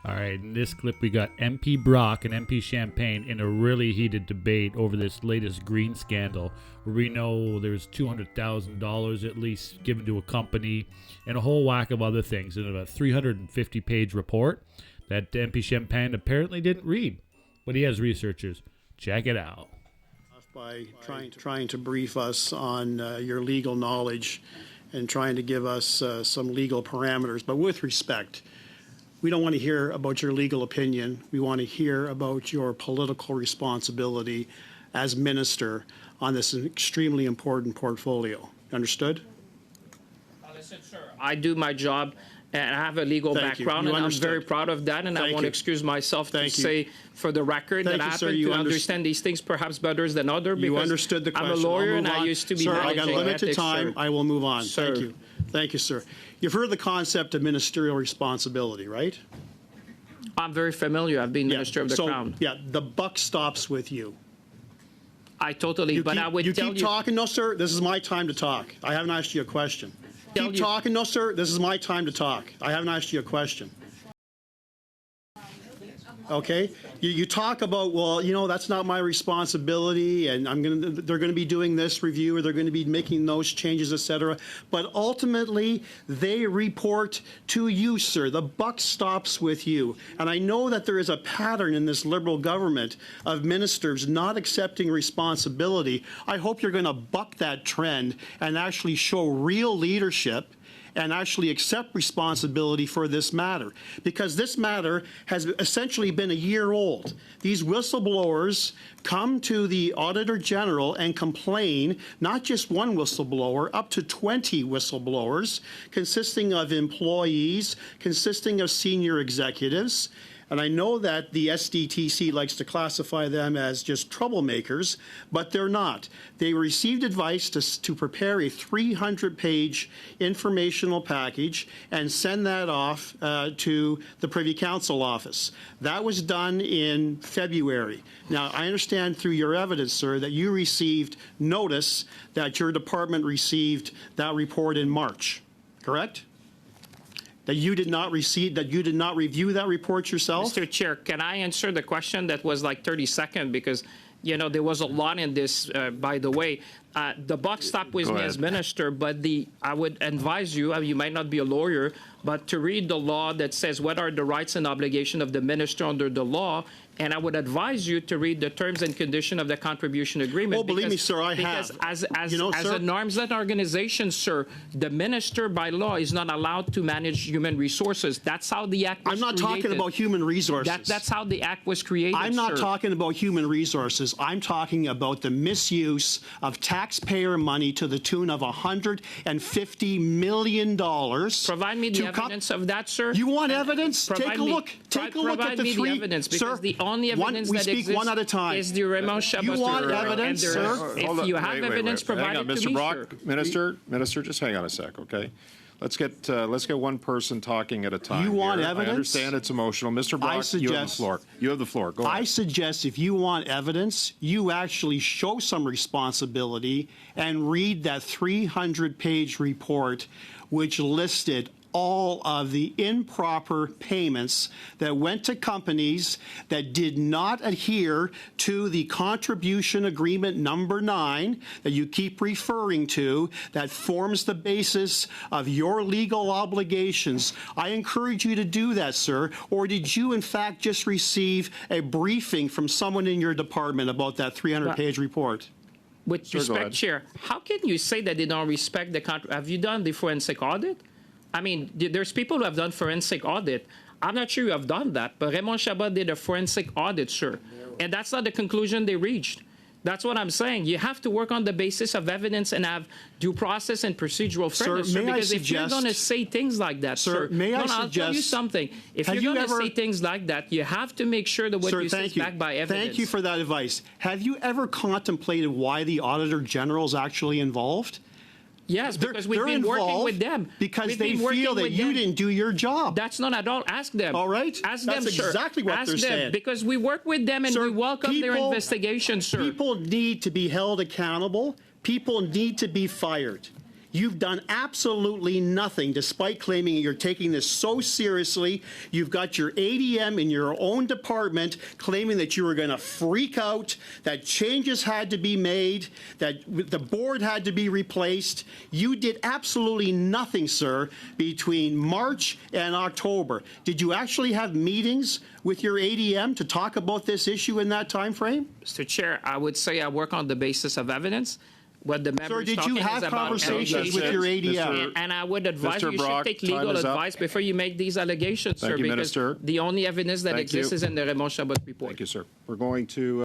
All right, in this clip, we got MP Brock and MP Champagne in a really heated debate over this latest green scandal, where we know there's $200,000 at least given to a company and a whole whack of other things in a 350-page report that MP Champagne apparently didn't read, but he has researchers. Check it out. By trying to brief us on your legal knowledge and trying to give us some legal parameters, but with respect, we don't want to hear about your legal opinion. We want to hear about your political responsibility as minister on this extremely important portfolio. Understood? Listen, sir, I do my job and I have a legal background, and I'm very proud of that, and I want to excuse myself to say for the record that I happen to understand these things perhaps better than others, because you understood the question. I'm a lawyer and I used to be Sir, I got limited time. I will move on. Sir. Thank you. Thank you, sir. You've heard the concept of ministerial responsibility, right? I'm very familiar. I've been Minister of the Crown. Yeah, the buck stops with you. I totally, but I would tell you. You keep talking? No, sir. This is my time to talk. I haven't asked you a question. Keep talking? No, sir. This is my time to talk. I haven't asked you a question. Okay, you talk about, well, you know, that's not my responsibility, and they're going to be doing this review, or they're going to be making those changes, etc. But ultimately, they report to you, sir. The buck stops with you. And I know that there is a pattern in this Liberal government of ministers not accepting responsibility. I hope you're going to buck that trend and actually show real leadership and actually accept responsibility for this matter, because this matter has essentially been a year old. These whistleblowers come to the Auditor General and complain, not just one whistleblower, up to 20 whistleblowers, consisting of employees, consisting of senior executives. And I know that the SCDT likes to classify them as just troublemakers, but they're not. They received advice to prepare a 300-page informational package and send that off to the Privy Council office. That was done in February. Now, I understand through your evidence, sir, that you received notice that your department received that report in March, correct? That you did not receive, that you did not review that report yourself? Mr. Chair, can I answer the question that was like 30 seconds? Because, you know, there was a lot in this, by the way. The buck stopped with me as minister, but I would advise you, you might not be a lawyer, but to read the law that says what are the rights and obligations of the minister under the law, and I would advise you to read the terms and conditions of the contribution agreement. Oh, believe me, sir, I have. Because as an arm's-length organization, sir, the minister by law is not allowed to manage human resources. That's how the act was created. I'm not talking about human resources. That's how the act was created, I'm not talking about human resources. I'm talking about the misuse of taxpayer money to the tune of $150 million. Provide me the evidence of that, sir. You want evidence? Take a look. Take a look at the three. The evidence, because sir, the only evidence that exists one at a time. Is the Raymond Chabot. You want evidence, sir? If you have evidence, provide it to me, Brock, sir. Minister, just hang on a sec, okay? Let's get one person talking at a time. You want here. evidence? I understand it's emotional. Mr. Brock, you have the floor. You have the floor. Go ahead. I suggest if you want evidence, you actually show some responsibility and read that 300-page report which listed all of the improper payments that went to companies that did not adhere to the contribution agreement number 9 that you keep referring to, that forms the basis of your legal obligations. I encourage you to do that, sir. Or did you, in fact, just receive a briefing from someone in your department about that 300-page report? With respect, Chair, how can you say that they don't respect the contract? Have you done the forensic audit? I mean, there's people who have done forensic audit. I'm not sure you have done that, but Raymond Chabot did a forensic audit, sir. And that's not the conclusion they reached. That's what I'm saying. You have to work on the basis of evidence and have due process and procedural fairness, sir, because if you're going to say things like that, sir, I'll tell you something. If you're going to say things like that, you have to make sure that what you say is backed by evidence. Thank you for that advice. Have you ever contemplated why the Auditor General is actually involved? Yes, because we've been working with them. Because they feel that you didn't do your job. That's not at all. Ask them. All right? Ask them, sir. That's exactly what they're saying. Because we work with them and we welcome their investigation, sir. People need to be held accountable. People need to be fired. You've done absolutely nothing, despite claiming you're taking this so seriously. You've got your ADM in your own department claiming that you were going to freak out, that changes had to be made, that the board had to be replaced. You did absolutely nothing, sir, between March and October. Did you actually have meetings with your ADM to talk about this issue in that time frame? Mr. Chair, I would say I work on the basis of evidence. What the member Sir, is did talking you have is about conversations with your ADM? And I would advise Mr. you Brock, should take time legal is up. advice before you make these allegations, Thank sir, you, because Minister. the only evidence that Thank exists you. is in the Raymond Chabot report. Thank you, sir. We're going to